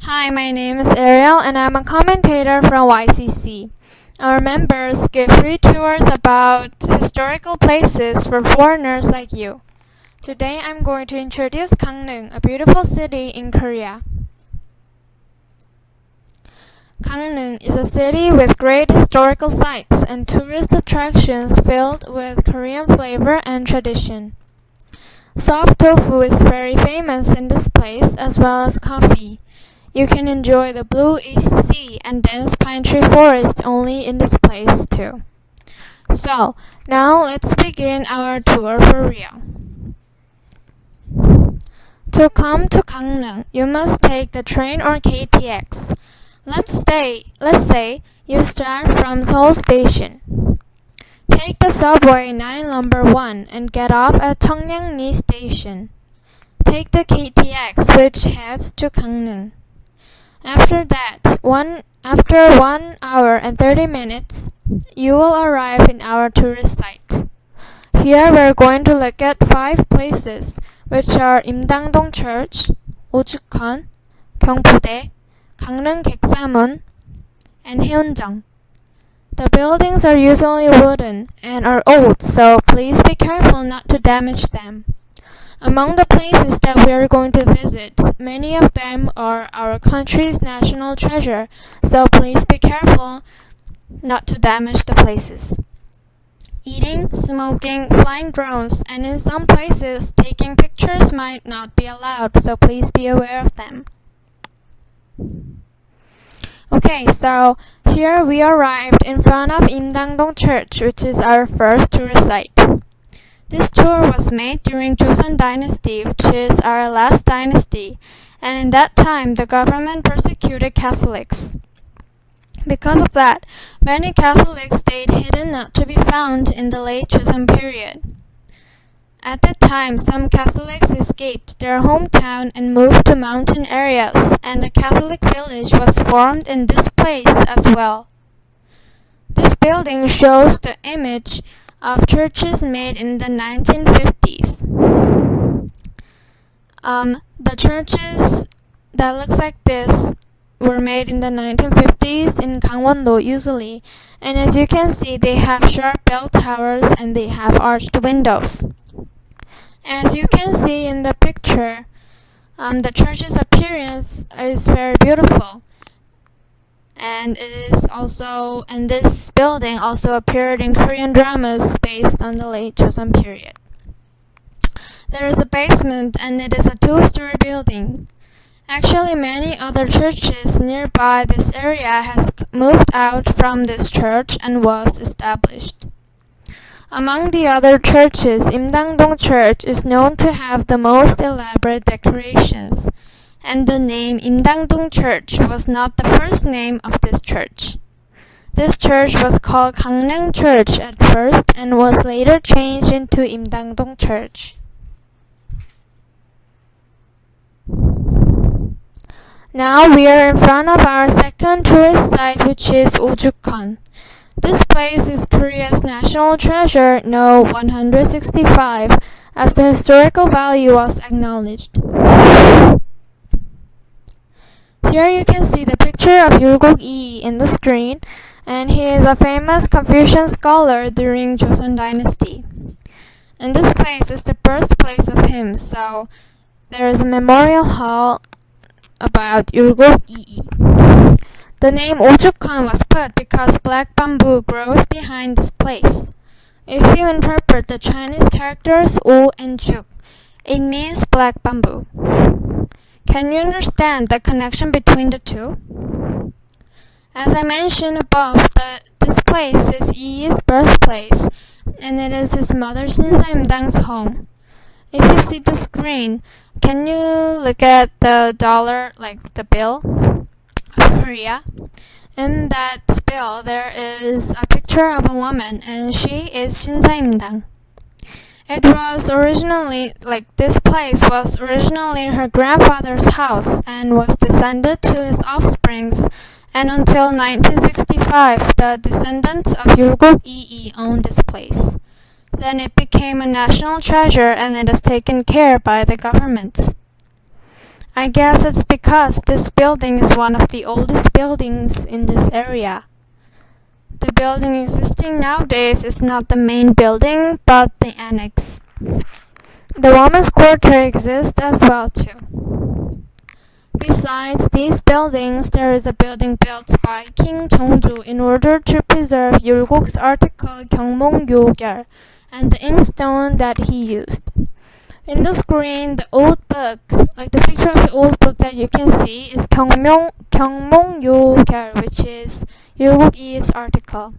Hi, my name is Ariel and I'm a commentator from YCC. Our members give free tours about historical places for foreigners like you. Today I'm going to introduce Gangneung, a beautiful city in Korea. Gangneung is a city with great historical sites and tourist attractions filled with Korean flavor and tradition. Soft tofu is very famous in this place as well as coffee. You can enjoy the blue East Sea and dense pine tree forest only in this place too. So, now let's begin our tour for real. To come to Gangneung, you must take the train or KTX. Let's say you start from Seoul Station. Take the subway 9 number 1 and get off at Cheongnam-ni Station. Take the KTX which heads to Gangneung. After 1 hour and 30 minutes, you will arrive in our tourist site. Here we're going to look at 5 places, which are Imdangdong Church, Ojukhan, Gyeongbudae, Gangneung Geksamon, and Heunjeong. The buildings are usually wooden and are old, so please be careful not to damage them. Among the places that we are going to visit, many of them are our country's national treasure, so please be careful not to damage the places. Eating, smoking, flying drones, and in some places, taking pictures might not be allowed, so please be aware of them. Okay, so here we arrived in front of Imdangdong Church, which is our first tourist site. This tour was made during Joseon Dynasty, which is our last dynasty, and in that time the government persecuted Catholics. Because of that, many Catholics stayed hidden not to be found in the late Joseon period. At that time, some Catholics escaped their hometown and moved to mountain areas, and a Catholic village was formed in this place as well. This building shows the image of churches made in the 1950s. The churches that looks like this were made in the 1950s in Gangwon-do usually, and as you can see they have sharp bell towers and they have arched windows. As you can see in the picture, the church's appearance is very beautiful. And this building also appeared in Korean dramas based on the late Joseon period. There is a basement and it is a 2-story building. Actually, many other churches nearby this area has moved out from this church and was established. Among the other churches, Imdangdong Church is known to have the most elaborate decorations. And the name Imdangdong Church was not the first name of this church. This church was called Gangneung Church at first and was later changed into Imdangdong Church. Now we are in front of our second tourist site, which is Ojukhan. This place is Korea's national treasure, No. 165, as the historical value was acknowledged. Here you can see the picture of Yulgok-ii in the screen, and he is a famous Confucian scholar during Joseon Dynasty. And this place is the birthplace of him, so there is a memorial hall about Yulgok-ii. The name Ojukhan was put because black bamboo grows behind this place. If you interpret the Chinese characters O and Juk, it means black bamboo. Can you understand the connection between the two? As I mentioned above, this place is I's birthplace, and it is his mother Shinsa Imdang's home. If you see the screen, can you look at the dollar, like the bill of Korea? In that bill, there is a picture of a woman, and she is Shinsa Imdang. This place was originally her grandfather's house and was descended to his offsprings, and until 1965, the descendants of Yulgok-ii owned this place. Then it became a national treasure and it is taken care by the government. I guess it's because this building is one of the oldest buildings in this area. The building existing nowadays is not the main building, but the annex. The Women's Quarter exists as well too. Besides these buildings, there is a building built by King Jeongju in order to preserve Yulguk's article 경몽요결 and the inkstone that he used. In the screen, the old book, like the picture of the old book that you can see, is 경몽요결, which is Yulguk-i's article.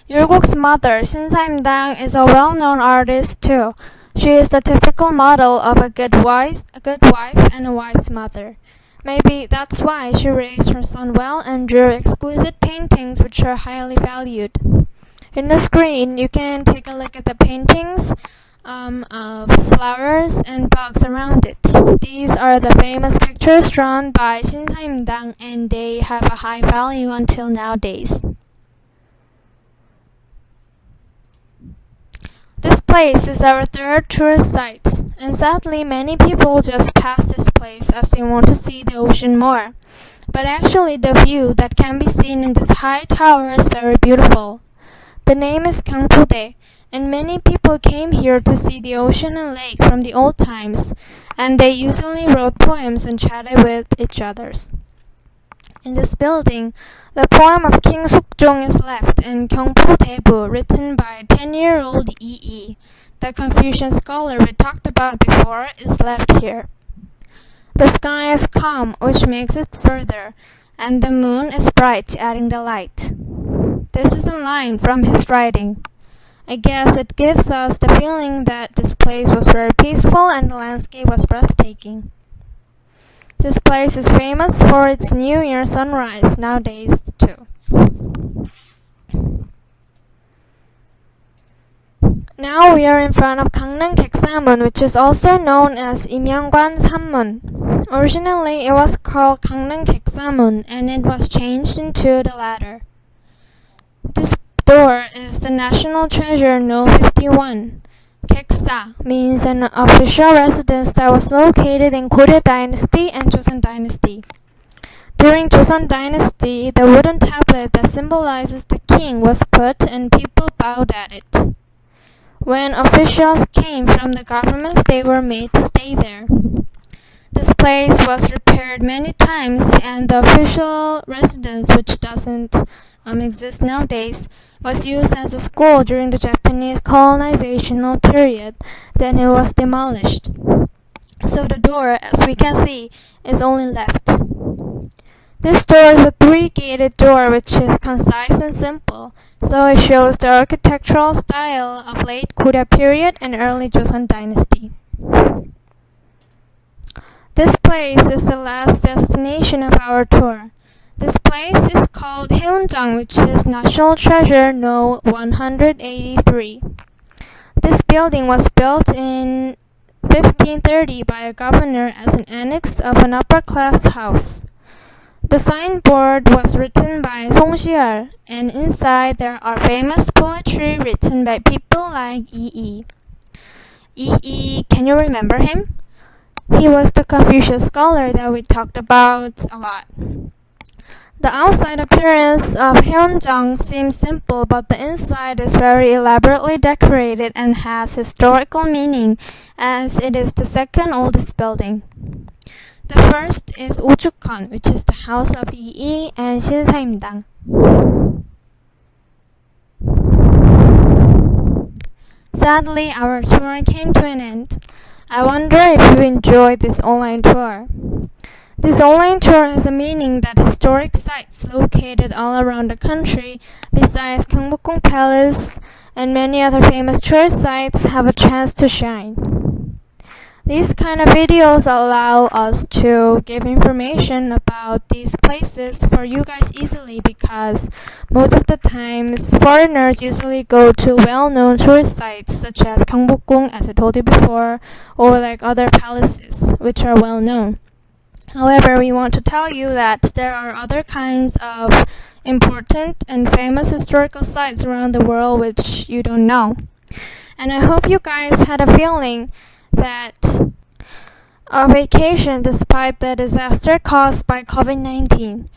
Yulguk's mother, Shin Saimdang, is a well-known artist too. She is the typical model of a good wife and a wise mother. Maybe that's why she raised her son well and drew exquisite paintings which are highly valued. In the screen, you can take a look at the paintings of flowers and bugs around it. These are the famous pictures drawn by Shin Saimdang, and they have a high value until nowadays. This place is our third tourist site, and sadly many people just pass this place as they want to see the ocean more. But actually the view that can be seen in this high tower is very beautiful. The name is Gangpudae, and many people came here to see the ocean and lake from the old times, and they usually wrote poems and chatted with each other. In this building, the poem of King Sukjong is left, and 경포대부, written by 10-year-old Yi, the Confucian scholar we talked about before, is left here. The sky is calm, which makes it further, and the moon is bright, adding the light. This is a line from his writing. I guess it gives us the feeling that this place was very peaceful and the landscape was breathtaking. This place is famous for its New Year sunrise nowadays too. Now we are in front of Gangneung Geksamun, which is also known as Imyeongwan Sammun. Originally it was called Gangneung Geksamun, and it was changed into the latter. This door is the National Treasure No. 51. Geksa means an official residence that was located in Goryeo Dynasty and Joseon Dynasty. During Joseon Dynasty, the wooden tablet that symbolizes the king was put and people bowed at it. When officials came from the government, they were made to stay there. This place was repaired many times, and the official residence, which doesn't exist nowadays, was used as a school during the Japanese colonizational period. Then it was demolished. So the door, as we can see, is only left. This door is a three-gated door which is concise and simple, so it shows the architectural style of late Goryeo period and early Joseon Dynasty. This place is the last destination of our tour. This place is called Haeunjang, which is National Treasure No. 183. This building was built in 1530 by a governor as an annex of an upper-class house. The signboard was written by Song Si-yeol, and inside there are famous poetry written by people like Yi. Yi, can you remember him? He was the Confucius scholar that we talked about a lot. The outside appearance of Haeunjang seems simple, but the inside is very elaborately decorated and has historical meaning, as it is the second oldest building. The first is Ojukon, which is the house of Yi and Shin Saimdang. Sadly, our tour came to an end. I wonder if you enjoyed this online tour. This online tour has a meaning that historic sites located all around the country, besides Gyeongbokgung Palace and many other famous tourist sites, have a chance to shine. These kind of videos allow us to give information about these places for you guys easily, because most of the times foreigners usually go to well-known tourist sites such as Gyeongbokgung, as I told you before, or like other palaces which are well known. However, we want to tell you that there are other kinds of important and famous historical sites around the world which you don't know. And I hope you guys had a feeling that a vacation despite the disaster caused by COVID-19.